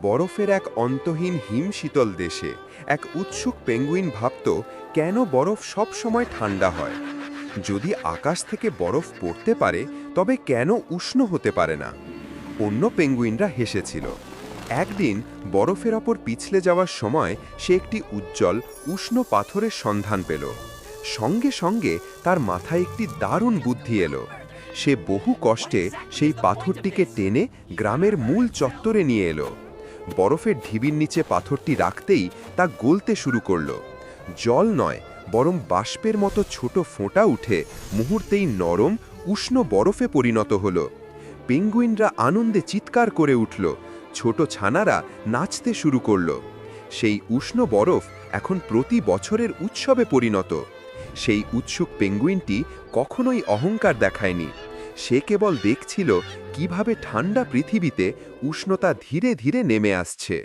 বরফের এক অন্তহীন হিমশীতল দেশে এক উৎসুক পেঙ্গুইন ভাবত, কেন বরফ সব সময় ঠান্ডা হয়? যদি আকাশ থেকে বরফ পড়তে পারে, তবে কেন উষ্ণ হতে পারে না? অন্য পেঙ্গুইনরা হেসেছিল। একদিন বরফের ওপর পিছলে যাওয়ার সময় সে একটি উজ্জ্বল উষ্ণ পাথরের সন্ধান পেল। সঙ্গে সঙ্গে তার মাথায় একটি দারুণ বুদ্ধি এলো। সে বহু কষ্টে সেই পাথরটিকে টেনে গ্রামের মূল চত্বরে নিয়ে এলো। বরফের ঢিবির নিচে পাথরটি রাখতেই তা গলতে শুরু করলো। জল নয়, বরং বাষ্পের মতো ছোট ফোঁটা উঠে মুহূর্তেই নরম উষ্ণ বরফে পরিণত হলো। পেঙ্গুইনরা আনন্দে চিৎকার করে উঠল, ছোট ছানারা নাচতে শুরু করল। সেই উষ্ণ বরফ এখন প্রতি বছরের উৎসবে পরিণত। সেই উৎসুক পেঙ্গুইনটি কখনোই অহংকার দেখায়নি। সে কেবল দেখছিল কিভাবে ঠান্ডা পৃথিবীতে উষ্ণতা ধীরে ধীরে নেমে আসছে।